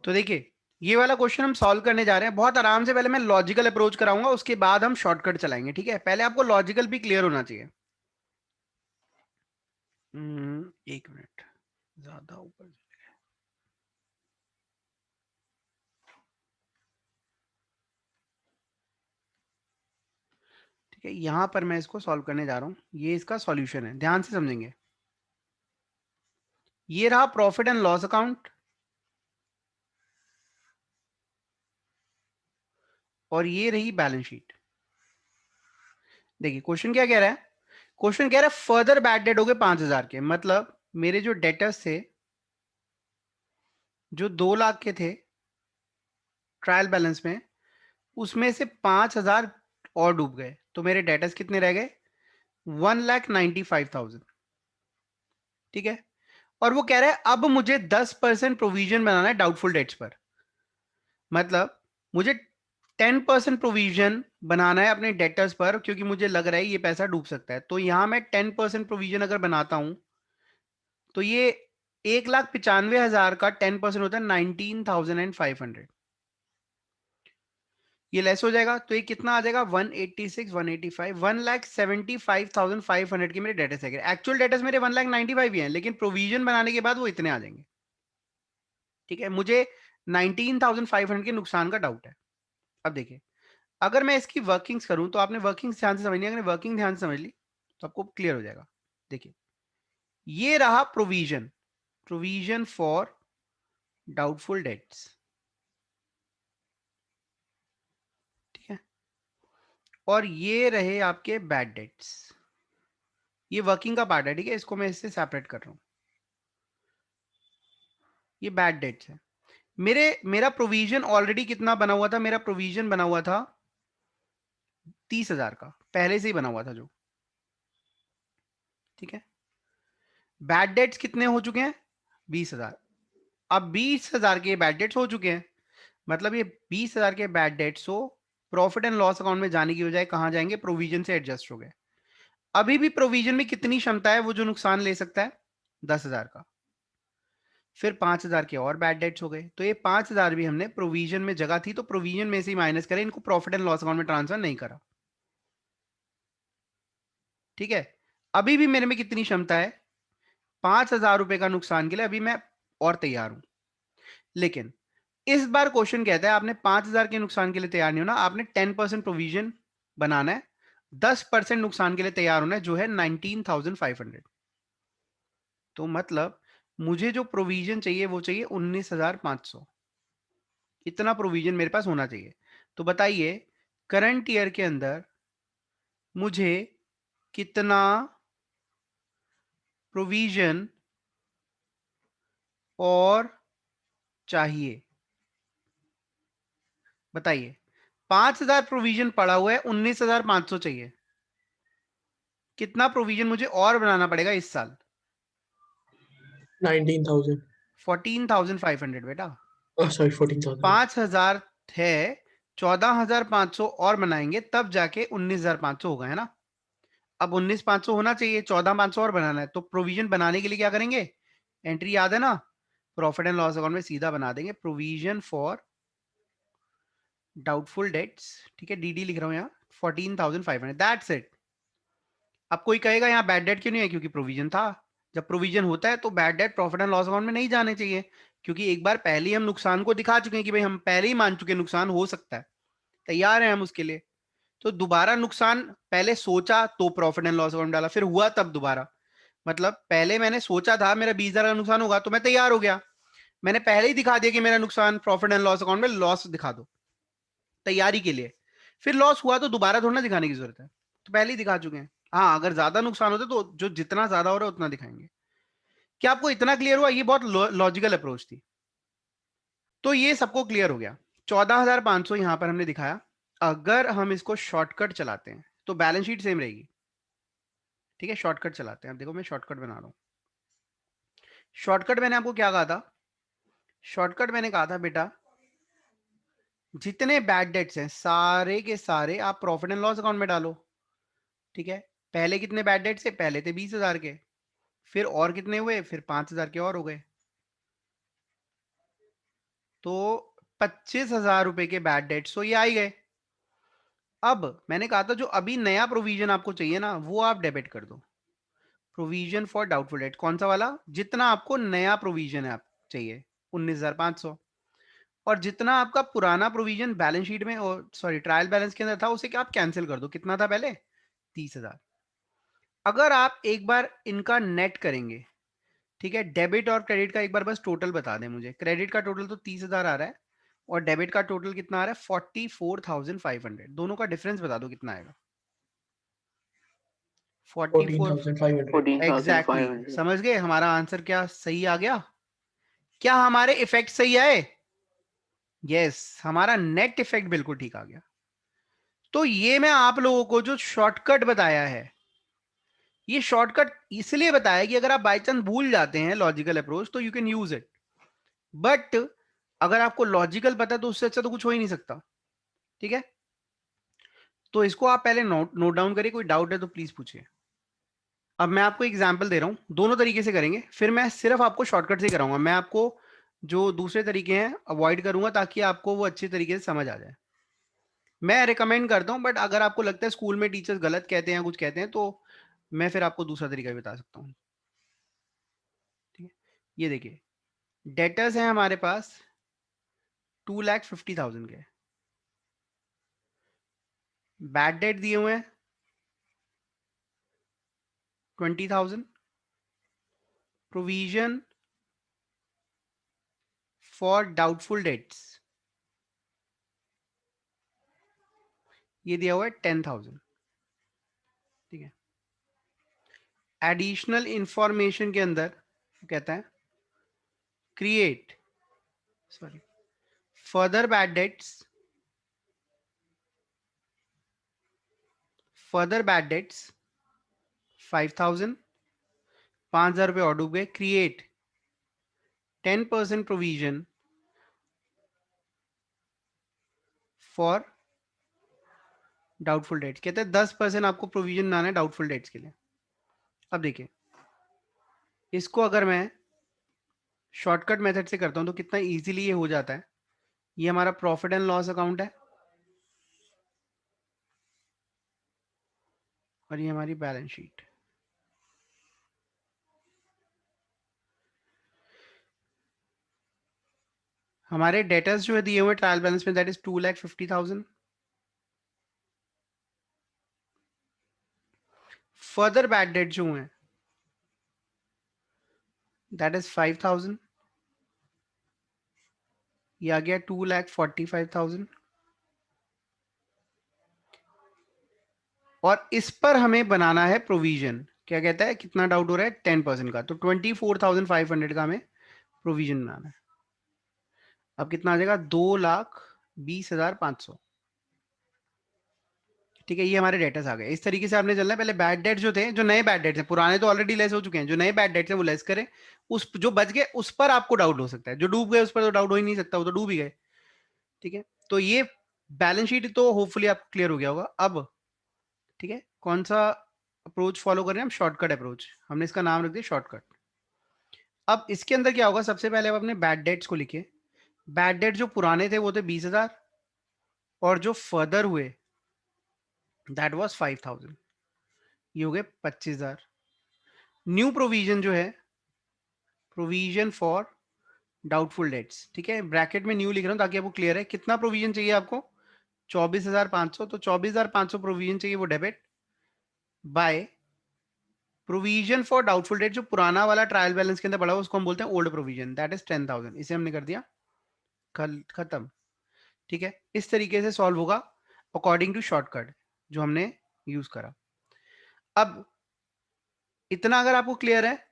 तो देखिए, ये वाला क्वेश्चन हम सॉल्व करने जा रहे हैं बहुत आराम से। पहले मैं लॉजिकल अप्रोच कराऊंगा, उसके बाद हम शॉर्टकट चलाएंगे। ठीक है, पहले आपको लॉजिकल भी क्लियर होना चाहिए। एक मिनट, ज्यादा ऊपर। ठीक है, यहां पर मैं इसको सॉल्व करने जा रहा हूं। ये इसका सॉल्यूशन है, ध्यान से समझेंगे। ये रहा प्रॉफिट एंड लॉस अकाउंट, और ये रही बैलेंस शीट। देखिए क्वेश्चन क्या कह रहा है। क्वेश्चन कह रहा है फर्दर बैड डेट हो गए 5,000 के। मतलब मेरे जो डेटर्स थे, जो 2 लाख के थे ट्रायल बैलेंस में, उसमें से 5,000 और डूब गए। तो मेरे डेटर्स कितने रह गए? 1,95,000। ठीक है, और वो कह रहा है अब मुझे 10% प्रोविजन बनाना है डाउटफुल डेट्स पर। मतलब मुझे 10% प्रोविजन बनाना है अपने डेटर्स पर, क्योंकि मुझे लग रहा है ये पैसा डूब सकता है। तो यहां मैं 10% प्रोविजन अगर बनाता हूं, तो ये 1,95,000 का 10% होता है 19,500। ये लेस हो जाएगा तो ये कितना आ जाएगा? 186, 185, 1,75,500 के मेरे डेटर्स है। एक्चुअल डेटर्स मेरे 1,95,000 ही हैं, लेकिन प्रोविजन बनाने के बाद वो इतने आ जाएंगे। ठीक है, मुझे 19,500 के नुकसान का डाउट है। अब देखिए, अगर मैं इसकी वर्किंग्स करूं, तो आपने वर्किंग्स ध्यान से समझनी है। अगर वर्किंग ध्यान से समझ ली तो आपको क्लियर हो जाएगा। देखिए, ये रहा provision, provision for doubtful debts. ठीक है, और ये रहे आपके बैड डेट्स। ये वर्किंग का पार्ट है। ठीक है, इसको मैं इससे सेपरेट कर रहा हूं। ये बैड डेट्स है। मेरा प्रोविजन ऑलरेडी कितना बना हुआ था? मेरा प्रोविजन बना हुआ था 30,000 का, पहले से ही बना हुआ था जो। ठीक है, बैड डेट्स कितने हो चुके हैं? 20,000। अब 20,000 के बैड डेट्स हो चुके हैं, मतलब ये 20,000 के बैड डेट्स हो प्रॉफिट एंड लॉस अकाउंट में जाने की बजाय कहां जाएंगे? प्रोविजन से एडजस्ट हो गए। अभी भी प्रोविजन में कितनी क्षमता है वो जो नुकसान ले सकता है? 10,000 का। फिर 5,000 के और बैड डेट्स हो गए, तो ये 5,000 भी हमने प्रोविजन में जगह थी तो प्रोविजन में से ही माइनस करें, इनको प्रॉफिट एंड लॉस अकाउंट में ट्रांसफर नहीं करा। ठीक है, अभी भी मेरे में कितनी क्षमता है? 5,000 रुपए का नुकसान के लिए अभी मैं और तैयार हूं। लेकिन इस बार क्वेश्चन कहता है आपने 5,000 के नुकसान के लिए तैयार नहीं होना, आपने 10% प्रोविजन बनाना है। 10% नुकसान के लिए तैयार होना है, जो है 19,500। तो मतलब मुझे जो प्रोविजन चाहिए वो चाहिए 19,500। इतना प्रोविजन मेरे पास होना चाहिए। तो बताइए, करंट ईयर के अंदर मुझे कितना प्रोविजन और चाहिए? बताइए, 5,000 प्रोविजन पड़ा हुआ है, 19,500 चाहिए। कितना प्रोविजन मुझे और बनाना पड़ेगा इस साल? 19,000। 14,500 बेटा। सॉरी, 14,000। 5,000 है, 14,500 और बनाएंगे तब जाके 19,500 होगा, है ना? अब 19,500 होना चाहिए, 14,500 और बनाना है। तो प्रोविजन बनाने के लिए क्या करेंगे? एंट्री याद है ना, प्रॉफिट एंड लॉस अकाउंट में सीधा बना देंगे प्रोविजन फॉर डाउटफुल डेट्स। ठीक है, डीडी लिख रहा हूं यहाँ, 14,500, दैट्स इट। अब कोई कहेगा यहाँ बैड डेट क्यों नहीं है? क्योंकि प्रोविजन था। जब प्रोविजन होता है तो bad debt profit and loss account में नहीं जाने चाहिए, क्योंकि एक बार पहले ही हम नुकसान को दिखा चुके हैं कि भाई हम पहले ही मान चुके नुकसान हो सकता है, तैयार हैं हम उसके लिए। तो दोबारा नुकसान, पहले सोचा तो प्रॉफिट एंड लॉस अकाउंट डाला, फिर हुआ तब दोबारा। मतलब पहले मैंने सोचा था मेरा 20,000 का नुकसान होगा तो मैं तैयार हो गया, मैंने पहले ही दिखा दिया कि मेरा नुकसान प्रॉफिट एंड लॉस अकाउंट में लॉस दिखा दो तैयारी के लिए। फिर लॉस हुआ तो दोबारा थोड़ा ना दिखाने की जरूरत है, तो पहले ही दिखा चुके हैं। हाँ, अगर ज्यादा नुकसान होता तो जो जितना ज्यादा हो रहा है उतना दिखाएंगे। क्या आपको इतना क्लियर हुआ? ये बहुत लॉजिकल अप्रोच थी। तो ये सबको क्लियर हो गया। 14,500 यहां पर हमने दिखाया। अगर हम इसको शॉर्टकट चलाते हैं तो बैलेंस शीट सेम रहेगी। ठीक है, शॉर्टकट चलाते हैं। अब देखो मैं शॉर्टकट बना रहा हूं। शॉर्टकट मैंने आपको क्या कहा था? शॉर्टकट मैंने कहा था बेटा, जितने बैड डेट्स हैं सारे के सारे आप प्रॉफिट एंड लॉस अकाउंट में डालो। ठीक है, पहले कितने बैड डेट्स थे? पहले थे 20,000 के, फिर और कितने हुए? फिर 5,000 के और हो गए। तो 25,000 रुपए के बैड डेट्स तो ये आ ही गए। अब मैंने कहा था जो अभी नया प्रोविजन आपको चाहिए ना वो आप डेबिट कर दो, प्रोविजन फॉर डाउटफुल डेट। कौन सा वाला? जितना आपको नया प्रोविजन है आप चाहिए 19,500, और जितना आपका पुराना प्रोविजन बैलेंस शीट में और सॉरी ट्रायल बैलेंस के अंदर था उसे क्या आप कैंसिल कर दो। कितना था पहले? 30,000। अगर आप एक बार इनका नेट करेंगे, ठीक है, डेबिट और क्रेडिट का एक बार बस टोटल बता दें मुझे। क्रेडिट का टोटल तो 30,000 आ रहा है और डेबिट का टोटल कितना आ रहा है? 44,500। दोनों का डिफरेंस बता दो कितना आएगा? 44। 14,500. 14,500 समझ गए? हमारा आंसर क्या सही आ गया? क्या हमारे इफेक्ट सही आए? यस, हमारा नेट इफेक्ट बिल्कुल ठीक आ गया। तो ये मैं आप लोगों को जो शॉर्टकट बताया है, ये शॉर्टकट इसलिए बताया कि अगर आप बाई चांस भूल जाते हैं लॉजिकल अप्रोच तो you can use it, but अगर आपको लॉजिकल पता है तो उससे अच्छा तो कुछ हो ही नहीं सकता। ठीक है, तो इसको आप पहले नोट डाउन करिए। कोई डाउट है तो प्लीज पूछिए। अब मैं आपको एग्जाम्पल दे रहा हूं, दोनों तरीके से करेंगे, फिर मैं सिर्फ आपको शॉर्टकट से कराऊंगा। मैं आपको जो दूसरे तरीके हैं अवॉइड करूंगा ताकि आपको वो अच्छे तरीके से समझ आ जाए। मैं रिकमेंड करता हूं, बट अगर आपको लगता है स्कूल में टीचर्स गलत कहते हैं कुछ कहते हैं तो मैं फिर आपको दूसरा तरीका भी बता सकता हूँ। ठीक है, ये देखिए, डेटर्स हैं हमारे पास 2,50,000 के, बैड डेट दिए हुए हैं 20,000, प्रोविजन फॉर डाउटफुल डेट्स ये दिया हुआ है 10,000। ठीक है, एडिशनल इंफॉर्मेशन के अंदर कहता है create sorry further bad debts, further bad debts 5,000, 5,000 रुपए और डूब गए। Create 10% provision for doubtful debts. कहते हैं 10% आपको प्रोविजन बनाना है डाउटफुल डेट्स के लिए। अब देखिए, इसको अगर मैं शॉर्टकट मेथड से करता हूं तो कितना इजीली ये हो जाता है। ये हमारा प्रॉफिट एंड लॉस अकाउंट है और ये हमारी बैलेंस शीट। हमारे डेटर्स जो है दिए हुए ट्रायल बैलेंस में that is 2,50,000। Further bad debt जो है दैट इज 5,000। ये आ गया 2,45,000। और इस पर हमें बनाना है प्रोविजन। क्या कहता है? कितना डाउट हो रहा है? 10% का, तो 24,500 का हमें प्रोविजन बनाना है। अब कितना आ जाएगा? 2,20,500। ठीक है, ये हमारे डेटर्स आ गए। इस तरीके से आपने चलना है। पहले बैड डेट जो थे, जो नए बैड डेट थे, पुराने तो ऑलरेडी लेस हो चुके हैं, जो नए बैड डेट थे वो लेस करें। उस जो बच गए उस पर आपको डाउट हो सकता है, जो डूब गए उस पर तो डाउट हो ही नहीं सकता, वो तो डूब ही गए। ठीक है, तो ये बैलेंस शीट तो होपफुली आप क्लियर हो गया होगा अब। ठीक है, कौन सा अप्रोच फॉलो कर रहे हैं हम? Shortcut approach. हमने इसका नाम रख दिया शॉर्टकट। अब इसके अंदर क्या होगा? सबसे पहले आप अपने बैड डेट्स को लिखिए। बैड डेट जो पुराने थे वो थे 20,000 और जो फर्दर हुए दैट वाज 5,000। ये हो गए 25,000। न्यू प्रोविजन जो है प्रोविजन फॉर डाउटफुल डेट्स, ठीक है, ब्रैकेट में न्यू लिख रहा हूं ताकि आपको क्लियर है। कितना प्रोविजन चाहिए आपको? 24,500। तो 24,500 प्रोविजन चाहिए, वो debit by provision for doubtful debt. जो पुराना वाला ट्रायल बैलेंस के अंदर पड़ा हुआ उसको हम बोलते हैं ओल्ड प्रोविजन, दैट इज 10,000। इसे हमने कर दिया खत्म। ठीक है, इस तरीके से सॉल्व होगा अकॉर्डिंग टू शॉर्टकट जो हमने यूज करा। अब इतना अगर आपको क्लियर है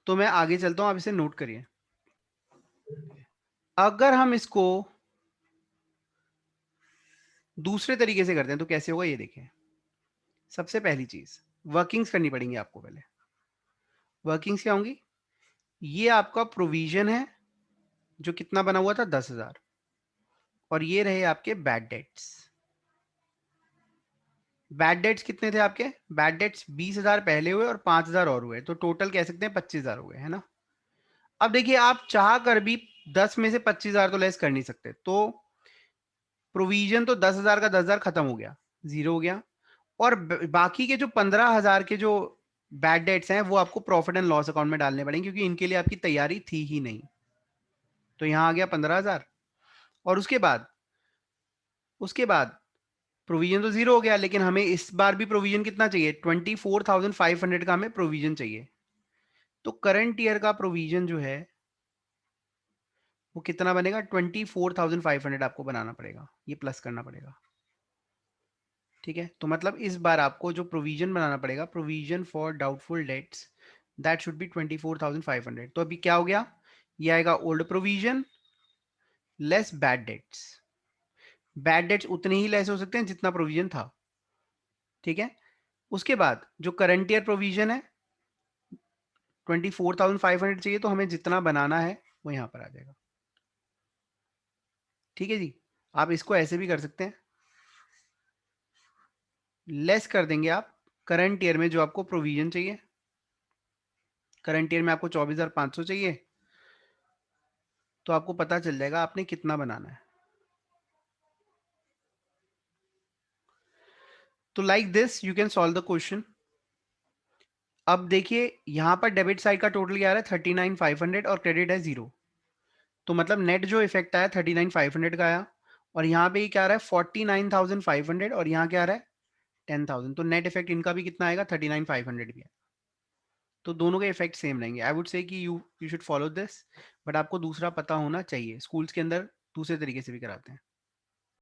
तो मैं आगे चलता हूं, आप इसे नोट करिए। अगर हम इसको दूसरे तरीके से करते हैं तो कैसे होगा ये देखिए। सबसे पहली चीज वर्किंग्स करनी पड़ेंगी आपको। पहले वर्किंग्स क्या होंगी? ये आपका प्रोविजन है जो कितना बना हुआ था 10,000, और ये रहे आपके बैड डेट्स। बैड डेट्स कितने थे आपके? बैड डेट्स 20,000 पहले हुए और 5,000 और हुए, तो टोटल कह सकते हैं 25,000 हो गए, है ना। अब देखिए, आप चाह कर भी 10 में से 25,000 तो लेस कर नहीं सकते, तो प्रोविजन तो 10,000 का 10,000 खत्म हो गया, जीरो हो गया। और बाकी के जो 15,000 के जो बैड डेट्स हैं वो आपको प्रॉफिट एंड लॉस अकाउंट में डालने पड़ेंगे, क्योंकि इनके लिए आपकी तैयारी थी ही नहीं। तो यहां आ गया 15,000। और उसके बाद प्रोविजन तो जीरो हो गया, लेकिन हमें इस बार भी प्रोविजन कितना चाहिए, 24,500 का हमें प्रोविजन चाहिए। तो करंट ईयर का प्रोविजन जो है वो कितना बनेगा, 24,500 आपको बनाना पड़ेगा, ये प्लस करना पड़ेगा। ठीक है, तो मतलब इस बार आपको जो प्रोविजन बनाना पड़ेगा, provision for doubtful debts, that should be 24,500। तो अभी क्या हो गया, ये आएगा old provision less bad debts. Bad debts उतने ही लेस हो सकते हैं जितना प्रोविजन था। ठीक है, उसके बाद जो करंट ईयर प्रोविजन है 24,500 चाहिए, तो हमें जितना बनाना है वो यहां पर आ जाएगा। ठीक है जी, आप इसको ऐसे भी कर सकते हैं, लेस कर देंगे आप करंट ईयर में जो आपको प्रोविजन चाहिए। करंट ईयर में आपको 24,500 चाहिए, तो आपको पता चल जाएगा आपने कितना बनाना है। तो like this you can solve the question. अब देखिए यहां पर डेबिट साइड का टोटल क्या आ रहा है, 39,500 और क्रेडिट है जीरो। तो मतलब नेट जो इफेक्ट आया 39,500 का आया, और यहाँ पे क्या आ रहा है 49,500, और यहाँ क्या आ रहा है 10,000। तो नेट इफेक्ट इनका भी कितना आएगा, 39,500 भी है। तो दोनों के इफेक्ट सेम रहेंगे। आई वुड से कि you should follow this, but आपको दूसरा पता होना चाहिए, स्कूल्स के अंदर दूसरे तरीके से भी कराते हैं।